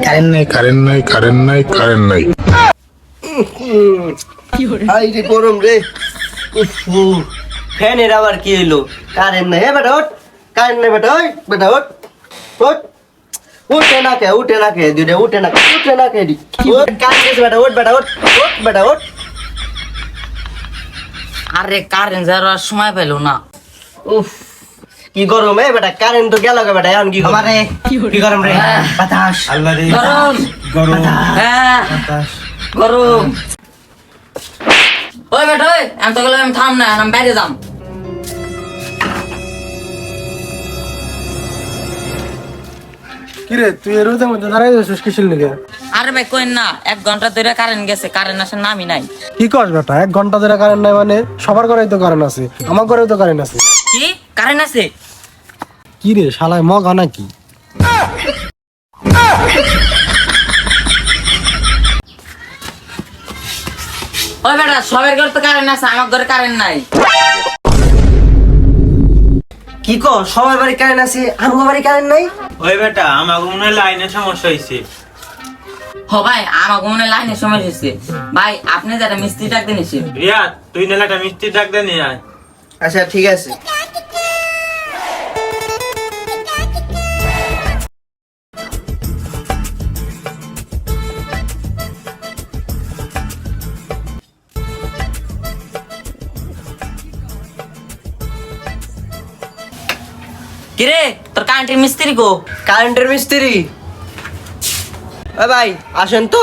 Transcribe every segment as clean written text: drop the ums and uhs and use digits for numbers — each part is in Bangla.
কারেন্ট নাই, কারেন্ট নাই, কারেন্ট নাই, কারেন্ট নাই। আই রে গরম রে। ফ্যানের আবার কি হইলো? কারেন্ট নাই। বেটা ওঠ, কারেন্ট নাই বেটা। ওই বেটা ওঠ, ওঠ। উঠে না কে, উঠে না কে, দুইটা উঠে না, উঠে না কে দি। ওঠ, কারেন্ট গেছে বেটা, ওঠ বেটা, ওঠ, ওঠ বেটা, ওঠ। আরে কারেন্ট যাওয়ার সময় পেলো না। উফ, কি গরম বেটা, কারেন্ট তো গেল বেটা, এখন কি গরম? আরে কি গরম রে? বাতাস। আল্লাহ রে গরম গরম হ্যাঁ বাতাস। গরম। ওই বেটা ওই, আমি তো বললাম আমি থাম না, আমি বাইরে যাম। কিরে তুই এর মধ্যে দাঁড়াই আছিস কিসের লিগে? আরে ভাই কইন না, 1 ঘন্টা ধরে কারেন্ট গেছে, কারেন্ট আসার নামই নাই। কি কস বেটা, 1 ঘন্টা ধরে কারেন্ট নাই মানে? সবার ঘরেই তো কারেন্ট আছে, আমার ঘরেও তো কারেন্ট আছে। কি কারেন্ট আছে? কি রে শালায় মগা নাকি? ওই বেটা সবার ঘরে তো কারেন্ট আছে, আমার ঘরে কারেন্ট নাই। কি কর? সবার বাড়ি কারেন্ট আছে, আমার বাড়ি কারেন্ট নাই? ওই বেটা আমার মনে হয় লাইনের সমস্যা হয়েছে। হ ভাই আমার মনে লাইনের সময় এসেছে। ভাই আপনি যারা মিস্ত্রি ডাক দিন এসে। রিয়াদ তুই নাহলে একটা মিস্ত্রি ডাক দে নিয়ে আয়। আচ্ছা ঠিক আছে। কিরে তোর কারেন্টের মিস্ত্রি গো? কারেন্টের মিস্ত্রি? ওই ভাই আসেন তো।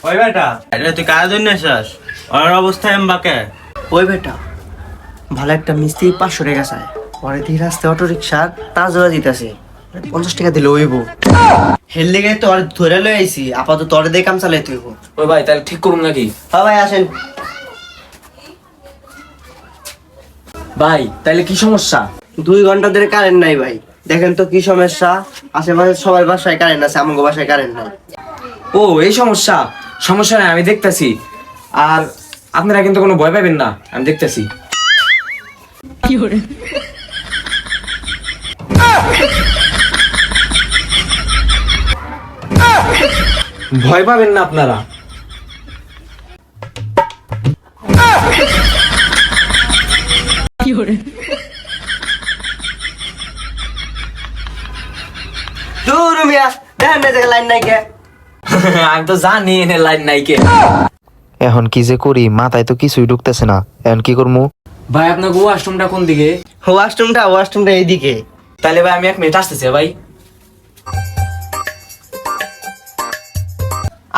ওই বেটা এটা তুই কার জন্য এসেছিস? ওর অবস্থায় এমবাকে। ওই বেটা ভালো একটা মিস্ত্রি 500 টাকা চায়, পরে দিয়ে রাস্তায় অটো রিক্সা তার জোড়া দিতেছে, 50 টাকা দিলে হইব। হেল লেগে তো আর ধরে লই আইছি, আপাতত তোরে দিয়ে কাম চালাইতে হইব। ওই ভাই তাহলে ঠিক করুন নাকি? হ্যাঁ ভাই আসেন। ভাই তাহলে কি সমস্যা? 2 ঘন্টা ধরে কারেন্ট নাই ভাই, দেখেন তো কি সমস্যা। আশেপাশে সবার বাসায় কারেন্ট আছে, আমার বাসায় কারেন্ট নাই। ও এই সমস্যা, সমস্যা নাই আমি দেখতেছি। আর আপনারা কিন্তু কোনো ভয় পাবেন না, আমি দেখতেছি। ভয় পাবেন না আপনারা। দূর মিয়া, দেখেন না দেখে লাইন নাই কে। আমি তো জানি এনে লাইন নাই কে। এখন কি যে করি, মাথায় তো কিছুই ঢুকতেছে না। এখন কি করবো? ভাই আপনার ওয়াশরুমটা কোন দিকে? ওয়াশরুমটা এইদিকে। তাহলে ভাই আমি 1 মিনিট আসতেছি ভাই।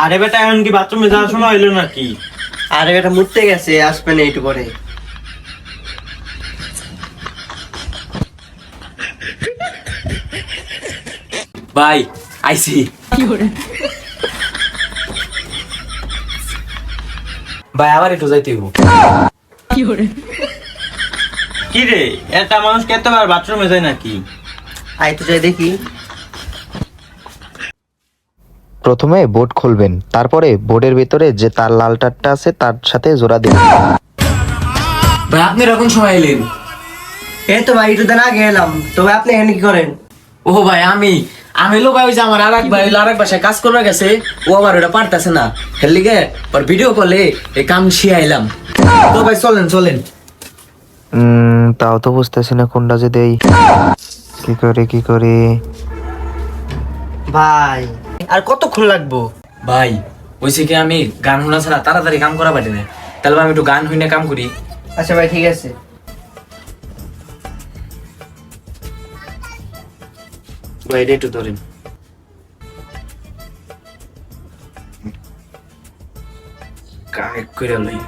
আরে বেটা এখন কি বাথরুমে যাওয়ার সময় হইলো নাকি? আরে এটা মুততে গেছে, আসবে না একটু পরে। ভাই আইছি। ভাই আবার একটু যাইতে হইব। কি রে একটা মানুষ কতবার বাথরুমে যায় নাকি? আই তো যাই দেখি। প্রথমে বোর্ড খুলবেন, তারপরে বোর্ডের ভিতরে যে তার লাল তারটা আছে তার সাথে জোড়া দিবেন। ভাই আপনি এরকম সময় এলেন? এই তো ভাই একটু দিন আগে এলাম, তো ভাই আপনি এখানে কি করেন? ও ভাই আমি এলো ভাই, ওই যে আমার আরেক ভাই হলো আরেক বাসায় কাজ করবে গেছে, ও আমার ওটা পারতেছে না, খেললি গে পর ভিডিও কলে এই কাম শিয়াইলাম। তো ভাই চলেন চলেন। তাও তো বুঝতেছি না কোনটা যে দেই। কি করে ভাই আর কতক্ষণ লাগবো? ভাই ওইসে কি আমি গান শোনা ছাড়া তাড়াতাড়ি কাম করা পারি না, তাহলে ভাই আমি একটু গান শুনে কাম করি। আচ্ছা ভাই ঠিক আছে। ভাই এটা একটু ধরেন। কানেক্ট করে লই।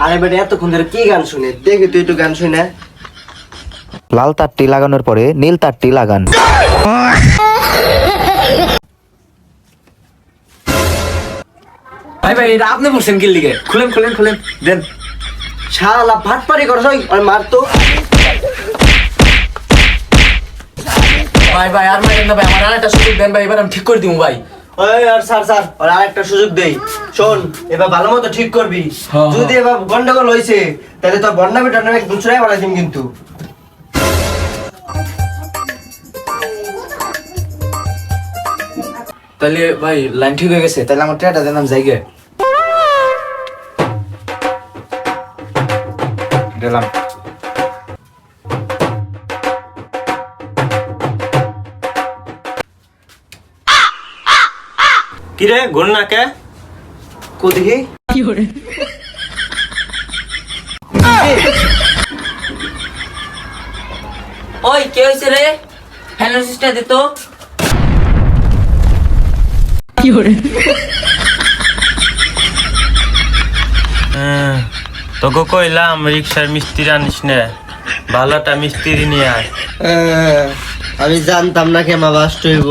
আরে বেটা এতক্ষণ ধরে কি গান শুনে, দেখি তুই একটু গান শুনে। লাল তারটি লাগানোর পরে নীল তারটি লাগান। ভাই ভাই এটা আপনি বলছেন কি লিগে? খুলেন খুলেন খুলেন দেন। শালা ভাটপারি করছ ওই মারতো। ভাই ভাই আর মারেন না ভাই, আমার আরেকটা সুযোগ দেন ভাই, এবার আমি ঠিক করে দিমু ভাই। ওই আর স্যার ওর আরেকটা সুযোগ দেই। শোন, এবার ভালো মতো ঠিক করবি। হ্যাঁ, যদি এবার গন্ডগোল হইছে তাহলে তোর বন্ডা বেটার নামে দুচড়াই বাড়াই দিম কিন্তু। তাহলে ভাই লাইন ঠিক হয়ে গেছে, তাহলে আমার টাকাটা দেন, আমি যাই গে। দিলাম। কিরে ঘুর না কে? কো দেখি ওই কে হয়েছে রে? হ্যালো সিস্টার দিত। তোকে কইলাম রিক্সার মিস্ত্রি আনিস না, ভালোটা মিস্ত্রি নিয়ে আয়। আমি জানতাম না কেমা বাস্ট হইব।